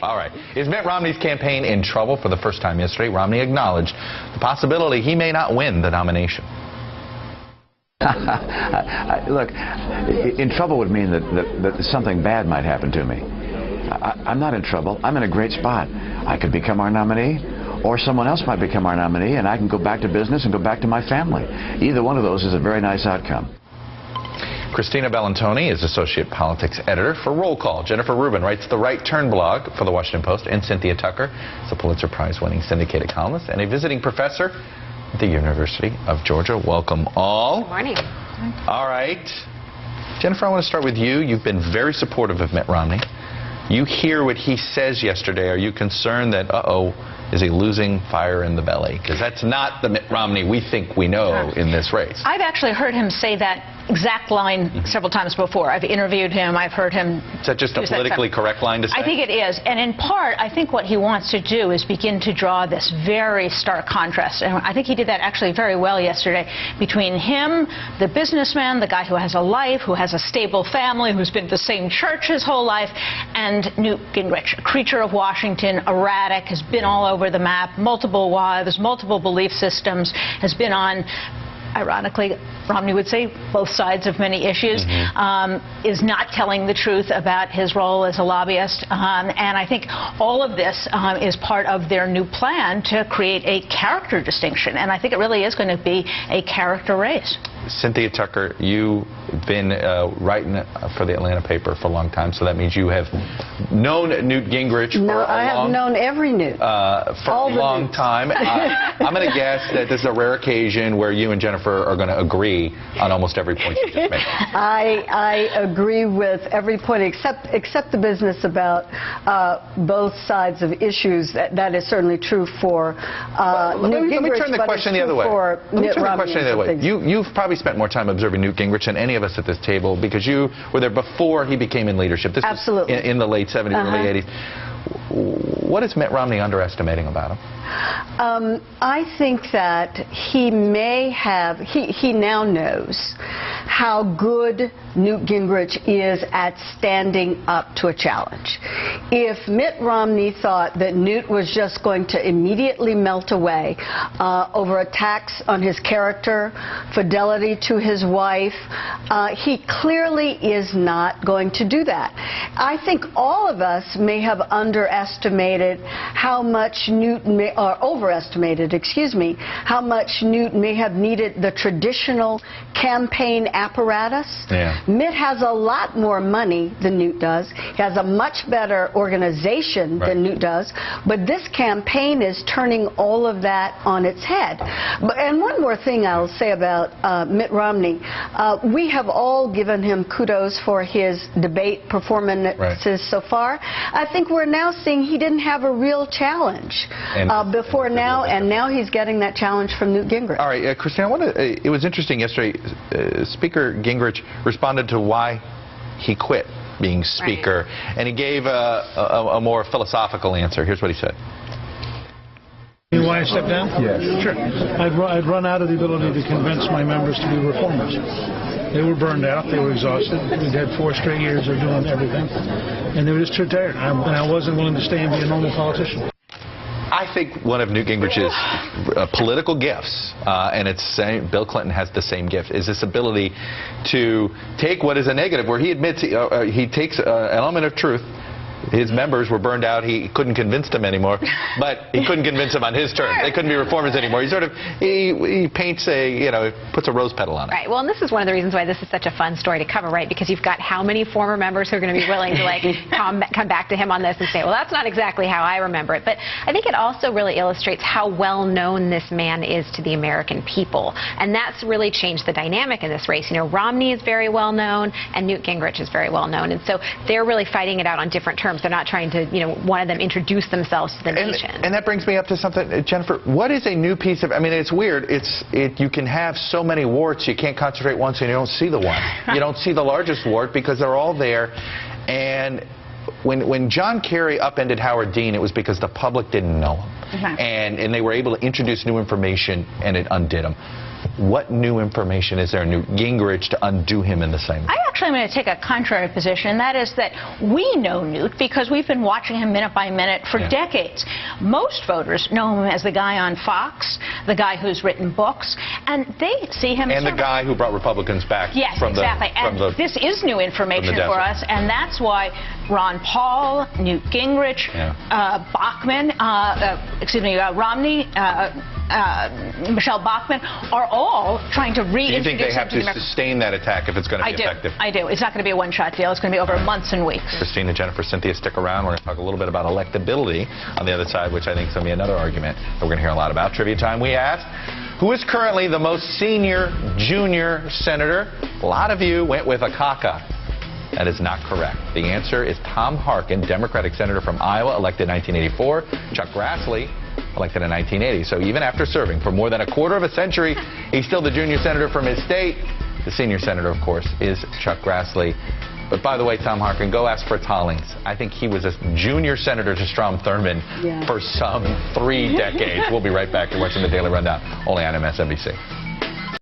All right. Is Mitt Romney's campaign in trouble? For the first time yesterday, Romney acknowledged the possibility he may not win the nomination. Look, in trouble would mean that something bad might happen to me. I'm not in trouble. I'm in a great spot. I could become our nominee, or someone else might become our nominee, and I can go back to business and go back to my family. Either one of those is a very nice outcome. Christina Bellantoni is Associate Politics Editor for Roll Call. Jennifer Rubin writes the Right Turn blog for the Washington Post, and Cynthia Tucker is a Pulitzer Prize-winning syndicated columnist and a visiting professor at the University of Georgia. Welcome all. Good morning. All right. Jennifer, I want to start with you. You've been very supportive of Mitt Romney. You hear what he says yesterday. Are you concerned that, is he losing fire in the belly? Because that's not the Mitt Romney we think we know in this race. I've actually heard him say that exact line several times before. I've interviewed him. I've heard him. Is that just a politically correct line to say? I think it is. And in part, I think what he wants to do is begin to draw this very stark contrast. And I think he did that actually very well yesterday between him, the businessman, the guy who has a life, who has a stable family, who's been to the same church his whole life, and Newt Gingrich, a creature of Washington, erratic, has been all over the map, multiple wives, multiple belief systems, has been on, ironically, Romney would say, both sides of many issues, is not telling the truth about his role as a lobbyist. And I think all of this is part of their new plan to create a character distinction. And I think it really is going to be a character race. Cynthia Tucker, you've been writing for the Atlanta paper for a long time, so that means you have known Newt Gingrich for I have known every Newt. For a long time. I'm going to guess that this is a rare occasion where you and Jennifer are going to agree on almost every point you just made. I agree with every point except the business about both sides of issues. That is certainly true for Newt Gingrich. Let me turn the question the other way. You've probably spent more time observing Newt Gingrich than any of us at this table because you were there before he became in leadership. This was in the late 70s, early 80s. What is Mitt Romney underestimating about him? I think that he may have, he now knows how good Newt Gingrich is at standing up to a challenge. If Mitt Romney thought that Newt was just going to immediately melt away over attacks on his character, fidelity to his wife, he clearly is not going to do that. I think all of us may have underestimated how much Newt may, or overestimated, excuse me, how much Newt may have needed the traditional campaign apparatus. Yeah. Mitt has a lot more money than Newt does. He has a much better organization than Newt does. But this campaign is turning all of that on its head. And one more thing I'll say about Mitt Romney. We have all given him kudos for his debate performances so far. I think we're now seeing he didn't have a real challenge before now, and now he's getting that challenge from Newt Gingrich. All right, Christina, it was interesting yesterday. Speaker Gingrich responded to why he quit being Speaker, and he gave a more philosophical answer. Here's what he said. Why I stepped down? Yes. Sure. I'd run out of the ability to convince my members to be reformers. They were burned out. They were exhausted. We'd had 4 straight years of doing everything, and they were just too tired. And I wasn't willing to stay and be a normal politician. I think one of Newt Gingrich's political gifts, and it's same, Bill Clinton has the same gift, is this ability to take what is a negative, where he admits he takes an element of truth. His members were burned out. He couldn't convince them anymore, but he couldn't convince them on his terms. They couldn't be reformers anymore. He sort of he paints puts a rose petal on it. Right. Well, and this is one of the reasons why this is such a fun story to cover, right? Because you've got how many former members who are going to be willing to come back to him on this and say, well, that's not exactly how I remember it. But I think it also really illustrates how well known this man is to the American people, and that's really changed the dynamic in this race. You know, Romney is very well known, and Newt Gingrich is very well known, and so they're really fighting it out on different terms. They're not trying to, one of them introduce themselves to the nation. And that brings me up to something, Jennifer. What is a new piece of? I mean, it's weird. You can have so many warts, you can't concentrate once, and you don't see the one. You don't see the largest wart because they're all there. And when John Kerry upended Howard Dean, it was because the public didn't know him, and they were able to introduce new information, and it undid him. What new information is there in Newt Gingrich to undo him in the same way? I actually am going to take a contrary position, and that is that we know Newt because we've been watching him minute by minute for decades. Most voters know him as the guy on Fox, the guy who's written books, and they see him and the guy who brought Republicans back from exactly. this is new information for us, and that's why Ron Paul, Newt Gingrich, Bachmann, Romney, Michelle Bachmann are all trying to reintroduce. Do you think they have to sustain that attack if it's going to be effective? I do. It's not going to be a one-shot deal. It's going to be over months and weeks. Christina, Jennifer, Cynthia, stick around. We're going to talk a little bit about electability on the other side, which I think is going to be another argument that we're going to hear a lot about. Trivia time. We asked, who is currently the most senior junior senator? A lot of you went with Akaka. That is not correct. The answer is Tom Harkin, Democratic senator from Iowa, elected in 1984. Chuck Grassley, elected in 1980. So even after serving for more than a quarter of a century, he's still the junior senator from his state. The senior senator, of course, is Chuck Grassley. But by the way, Tom Harkin, go ask for Tollings. I think he was a junior senator to Strom Thurmond for some 3 decades. We'll be right back. You're watching the Daily Rundown, only on MSNBC.